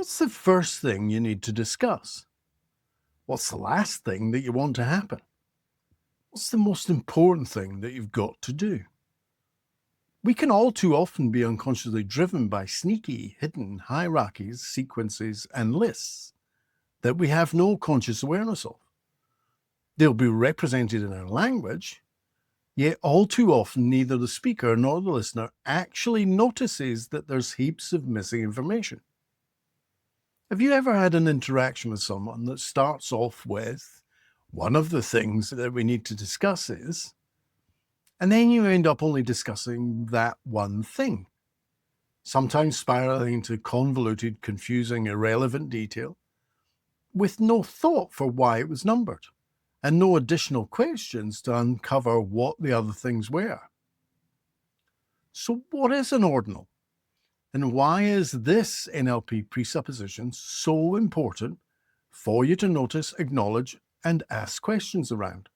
What's the first thing you need to discuss? What's the last thing that you want to happen? What's the most important thing that you've got to do? We can all too often be unconsciously driven by sneaky, hidden hierarchies, sequences, and lists that we have no conscious awareness of. They'll be represented in our language, yet all too often neither the speaker nor the listener actually notices that there's heaps of missing information. Have you ever had an interaction with someone that starts off with, one of the things that we need to discuss is, and then you end up only discussing that one thing, sometimes spiraling into convoluted, confusing, irrelevant detail, with no thought for why it was numbered, and no additional questions to uncover what the other things were? So what is an ordinal? And why is this NLP presupposition so important for you to notice, acknowledge, and ask questions around?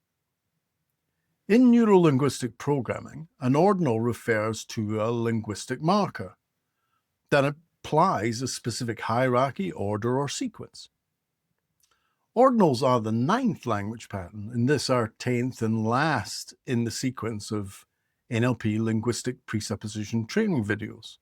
In neuro-linguistic programming, an ordinal refers to a linguistic marker that applies a specific hierarchy, order, or sequence. Ordinals are the 9th language pattern, and this our 10th and last in the sequence of NLP Linguistic Presupposition training videos.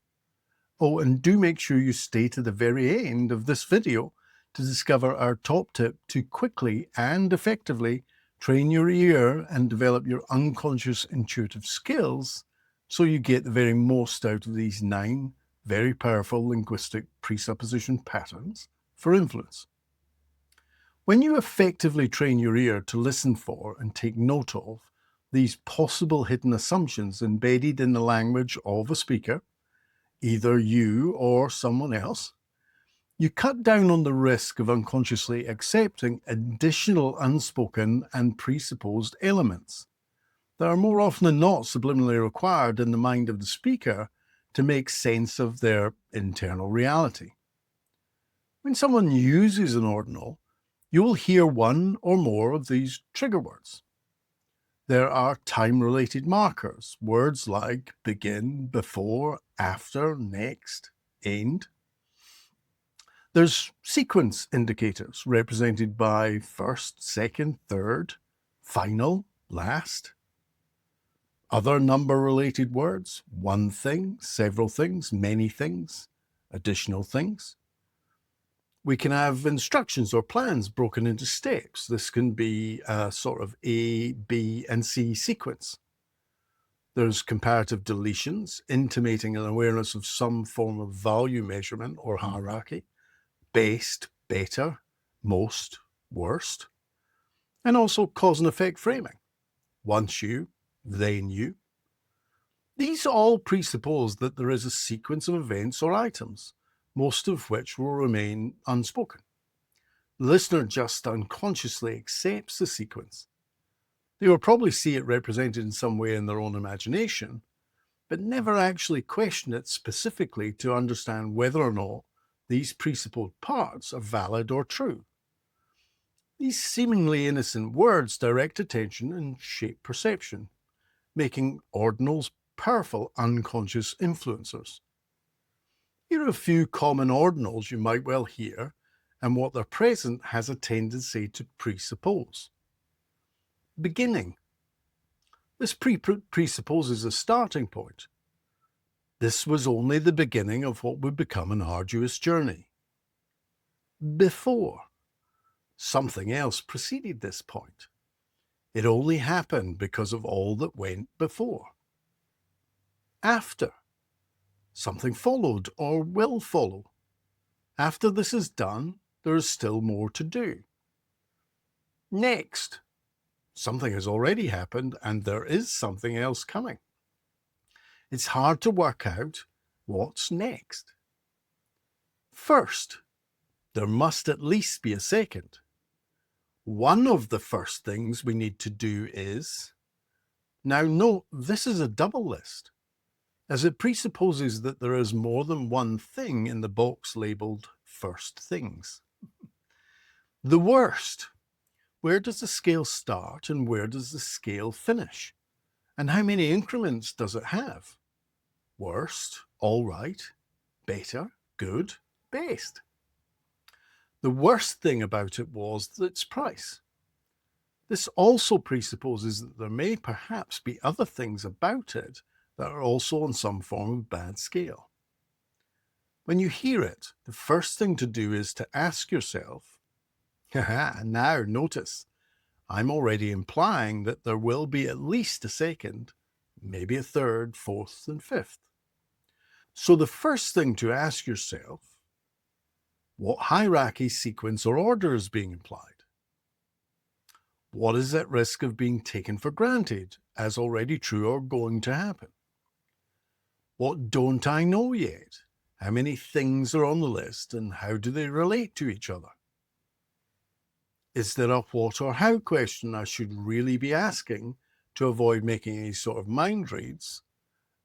Oh, and do make sure you stay to the very end of this video to discover our top tip to quickly and effectively train your ear and develop your unconscious intuitive skills so you get the very most out of these 9 very powerful linguistic presupposition patterns for influence. When you effectively train your ear to listen for and take note of these possible hidden assumptions embedded in the language of a speaker, either you or someone else, you cut down on the risk of unconsciously accepting additional unspoken and presupposed elements that are more often than not subliminally required in the mind of the speaker to make sense of their internal reality. When someone uses an ordinal, you will hear one or more of these trigger words. There are time-related markers, words like begin, before, after, next, end. There's sequence indicators represented by first, second, third, final, last. Other number-related words, one thing, several things, many things, additional things. We can have instructions or plans broken into steps. This can be a sort of A, B, and C sequence. There's comparative deletions, intimating an awareness of some form of value measurement or hierarchy. Best, better, most, worst. And also cause and effect framing. Once you, then you. These all presuppose that there is a sequence of events or items, most of which will remain unspoken. The listener just unconsciously accepts the sequence. They will probably see it represented in some way in their own imagination, but never actually question it specifically to understand whether or not these presupposed parts are valid or true. These seemingly innocent words direct attention and shape perception, making ordinals powerful unconscious influencers. Here are a few common ordinals you might well hear and what their present has a tendency to presuppose. Beginning. This presupposes a starting point. This was only the beginning of what would become an arduous journey. Before. Something else preceded this point. It only happened because of all that went before. After. Something followed or will follow. After this is done, there is still more to do. Next. Something has already happened and there is something else coming. It's hard to work out what's next. First. There must at least be a second. One of the first things we need to do is... Now note, this is a double list, as it presupposes that there is more than one thing in the box labeled first things. The worst. Where does the scale start and where does the scale finish? And how many increments does it have? Worst, all right, better, good, best. The worst thing about it was its price. This also presupposes that there may perhaps be other things about it that are also on some form of bad scale. When you hear it, the first thing to do is to ask yourself, now notice, I'm already implying that there will be at least a second, maybe a third, fourth, and fifth. So the first thing to ask yourself, what hierarchy, sequence, or order is being implied? What is at risk of being taken for granted as already true or going to happen? What don't I know yet? How many things are on the list and how do they relate to each other? Is there a what or how question I should really be asking to avoid making any sort of mind reads?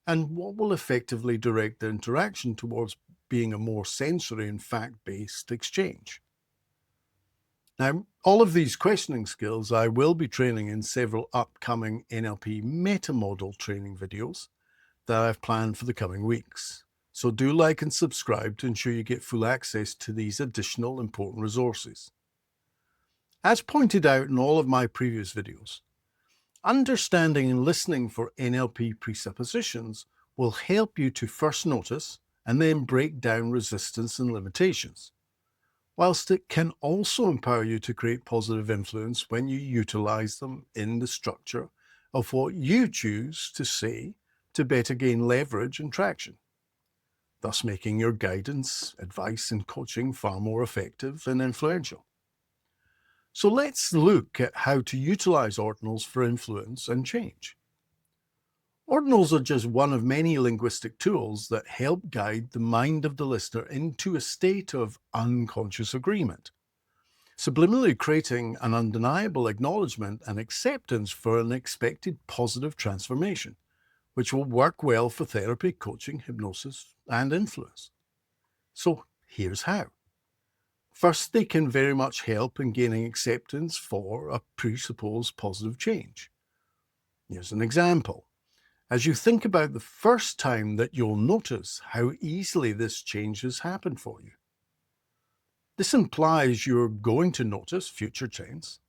And what will effectively direct the interaction towards being a more sensory and fact-based exchange? Now, all of these questioning skills I will be training in several upcoming NLP meta-model training videos that I've planned for the coming weeks. So do like and subscribe to ensure you get full access to these additional important resources. As pointed out in all of my previous videos, understanding and listening for NLP presuppositions will help you to first notice and then break down resistance and limitations, whilst it can also empower you to create positive influence when you utilize them in the structure of what you choose to say to better gain leverage and traction, thus making your guidance, advice, and coaching far more effective and influential. So let's look at how to utilize ordinals for influence and change. Ordinals are just one of many linguistic tools that help guide the mind of the listener into a state of unconscious agreement, subliminally creating an undeniable acknowledgement and acceptance for an expected positive transformation, which will work well for therapy, coaching, hypnosis, and influence. So here's how. First, they can very much help in gaining acceptance for a presupposed positive change. Here's an example. As you think about the first time that you'll notice how easily this change has happened for you. This implies you're going to notice, future tense,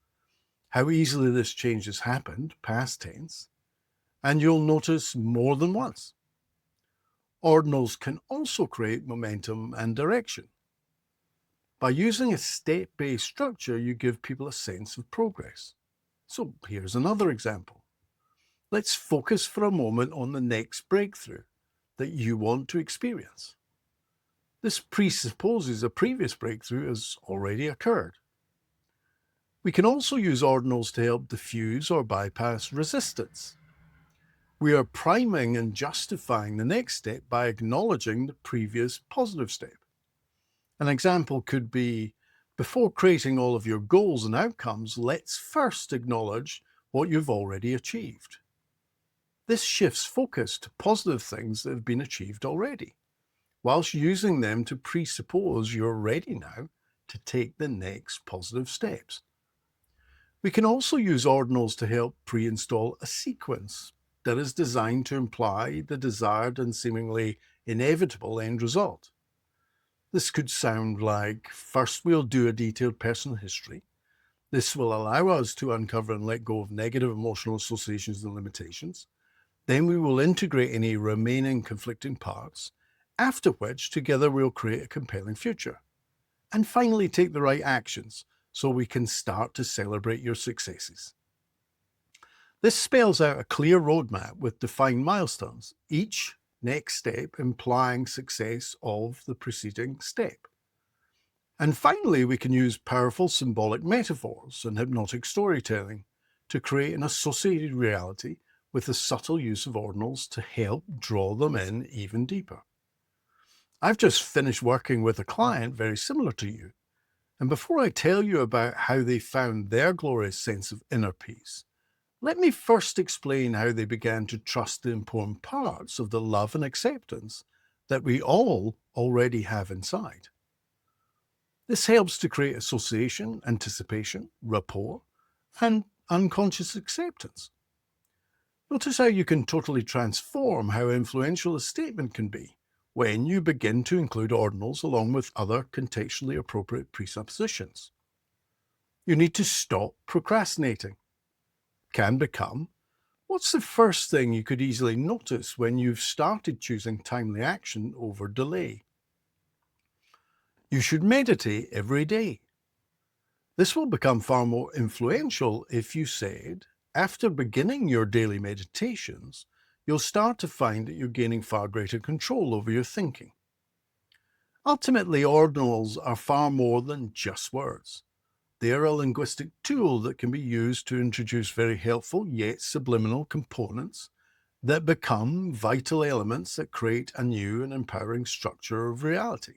how easily this change has happened, past tense, and you'll notice more than once. Ordinals can also create momentum and direction. By using a step-based structure, you give people a sense of progress. So here's another example. Let's focus for a moment on the next breakthrough that you want to experience. This presupposes a previous breakthrough has already occurred. We can also use ordinals to help diffuse or bypass resistance. We are priming and justifying the next step by acknowledging the previous positive step. An example could be, before creating all of your goals and outcomes, let's first acknowledge what you've already achieved. This shifts focus to positive things that have been achieved already, whilst using them to presuppose you're ready now to take the next positive steps. We can also use ordinals to help pre-install a sequence that is designed to imply the desired and seemingly inevitable end result. This could sound like, first we'll do a detailed personal history. This will allow us to uncover and let go of negative emotional associations and limitations. Then we will integrate any remaining conflicting parts, after which together we'll create a compelling future. And finally, take the right actions so we can start to celebrate your successes. This spells out a clear roadmap with defined milestones, each next step implying success of the preceding step. And finally, we can use powerful symbolic metaphors and hypnotic storytelling to create an associated reality with the subtle use of ordinals to help draw them in even deeper. I've just finished working with a client very similar to you, and before I tell you about how they found their glorious sense of inner peace, let me first explain how they began to trust the important parts of the love and acceptance that we all already have inside. This helps to create association, anticipation, rapport, and unconscious acceptance. Notice how you can totally transform how influential a statement can be when you begin to include ordinals along with other contextually appropriate presuppositions. You need to stop procrastinating. Can become, what's the first thing you could easily notice when you've started choosing timely action over delay? You should meditate every day. This will become far more influential if you said, after beginning your daily meditations, you'll start to find that you're gaining far greater control over your thinking. Ultimately, ordinals are far more than just words. They are a linguistic tool that can be used to introduce very helpful yet subliminal components that become vital elements that create a new and empowering structure of reality.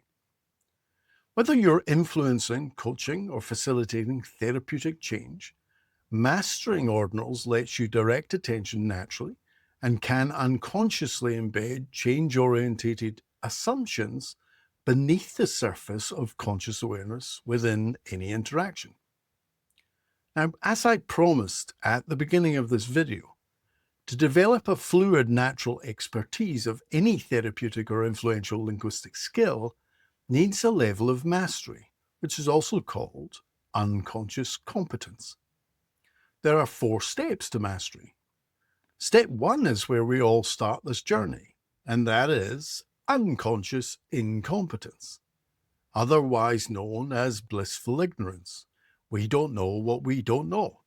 Whether you're influencing, coaching, or facilitating therapeutic change, mastering ordinals lets you direct attention naturally and can unconsciously embed change-orientated assumptions beneath the surface of conscious awareness within any interaction. Now, as I promised at the beginning of this video, to develop a fluid natural expertise of any therapeutic or influential linguistic skill needs a level of mastery, which is also called unconscious competence. There are 4 steps to mastery. Step 1 is where we all start this journey, and that is unconscious incompetence, otherwise known as blissful ignorance. We don't know what we don't know.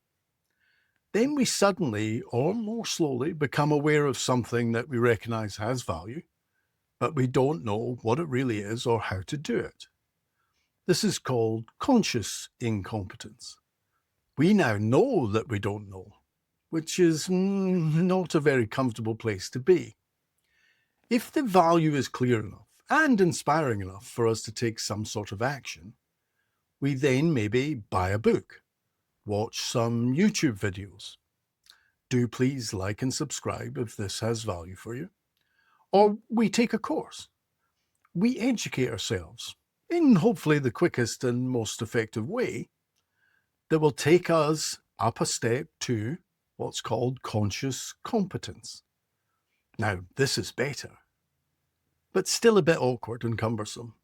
Then we suddenly, or more slowly, become aware of something that we recognize has value, but we don't know what it really is or how to do it. This is called conscious incompetence. We now know that we don't know, which is not a very comfortable place to be. If the value is clear enough and inspiring enough for us to take some sort of action, we then maybe buy a book, watch some YouTube videos. Do please like and subscribe if this has value for you. Or we take a course. We educate ourselves in hopefully the quickest and most effective way that will take us up a step to what's called conscious competence. Now, this is better, but still a bit awkward and cumbersome.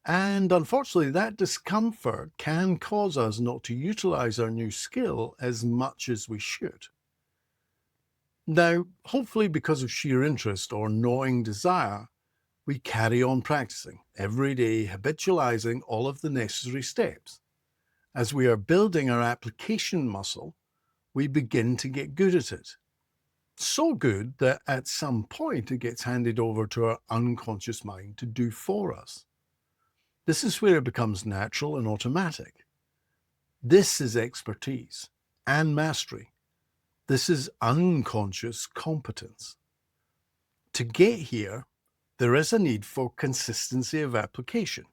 And unfortunately, that discomfort can cause us not to utilize our new skill as much as we should. Now, hopefully because of sheer interest or gnawing desire, we carry on practicing every day, habitualizing all of the necessary steps. As we are building our application muscle, we begin to get good at it. So good that at some point it gets handed over to our unconscious mind to do for us. This is where it becomes natural and automatic. This is expertise and mastery. This is unconscious competence. To get here, there is a need for consistency of application.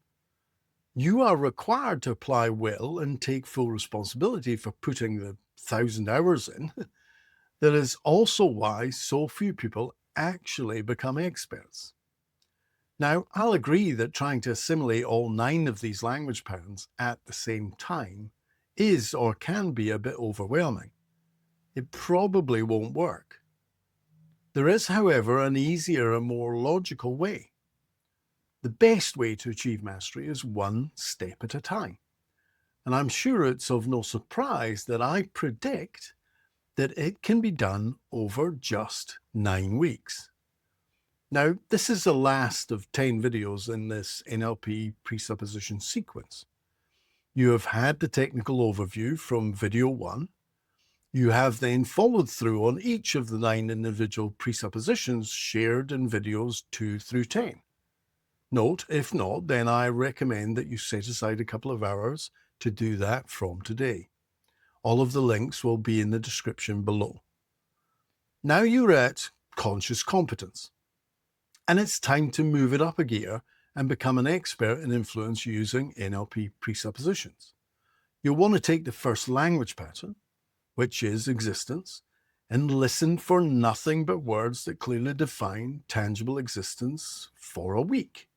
You are required to apply well and take full responsibility for putting the 1,000 hours in. That is also why so few people actually become experts. Now, I'll agree that trying to assimilate all 9 of these language patterns at the same time is or can be a bit overwhelming. It probably won't work. There is, however, an easier and more logical way. The best way to achieve mastery is one step at a time. And I'm sure it's of no surprise that I predict that it can be done over just 9 weeks. Now, this is the last of 10 videos in this NLP presupposition sequence. You have had the technical overview from video 1. You have then followed through on each of the 9 individual presuppositions shared in videos 2 through 10. Note, if not, then I recommend that you set aside a couple of hours to do that from today. All of the links will be in the description below. Now you're at conscious competence, and it's time to move it up a gear and become an expert in influence using NLP presuppositions. You'll want to take the first language pattern, which is existence, and listen for nothing but words that clearly define tangible existence for a week.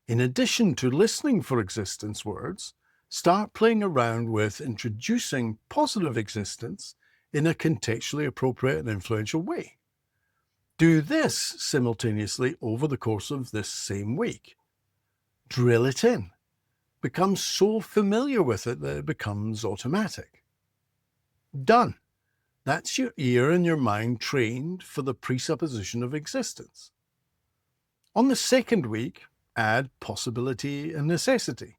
In addition to listening for existence words, start playing around with introducing positive existence in a contextually appropriate and influential way. Do this simultaneously over the course of this same week. Drill it in. Become so familiar with it that it becomes automatic. Done. That's your ear and your mind trained for the presupposition of existence. On the second week, add possibility and necessity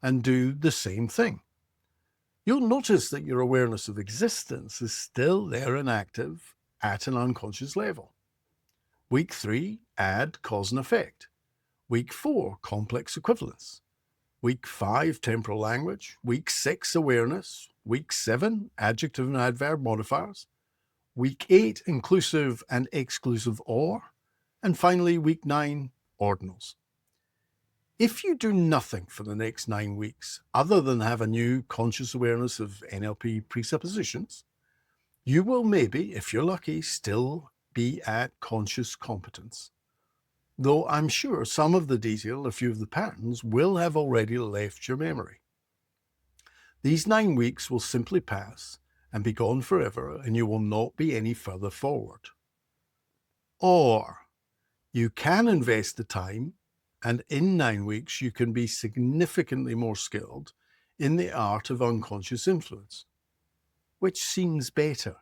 and do the same thing. You'll notice that your awareness of existence is still there and active at an unconscious level. Week 3, add cause and effect. Week 4, complex equivalence. Week 5, temporal language. Week 6, awareness. Week 7, adjective and adverb modifiers. Week 8, inclusive and exclusive or. And finally, week 9, ordinals. If you do nothing for the next 9 weeks, other than have a new conscious awareness of NLP presuppositions, you will maybe, if you're lucky, still be at conscious competence. Though I'm sure some of the detail, a few of the patterns, will have already left your memory. These 9 weeks will simply pass and be gone forever, and you will not be any further forward. Or you can invest the time, and in 9 weeks you can be significantly more skilled in the art of unconscious influence. Which seems better?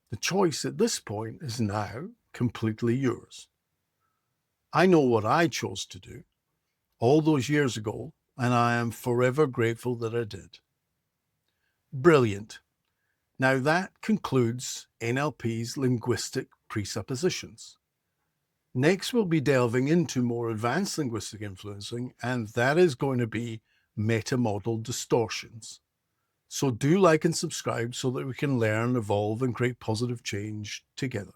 The choice at this point is now completely yours. I know what I chose to do all those years ago, and I am forever grateful that I did. Brilliant. Now that concludes NLP's linguistic presuppositions. Next, we'll be delving into more advanced linguistic influencing, and that is going to be meta-model distortions. So do like and subscribe so that we can learn, evolve, and create positive change together.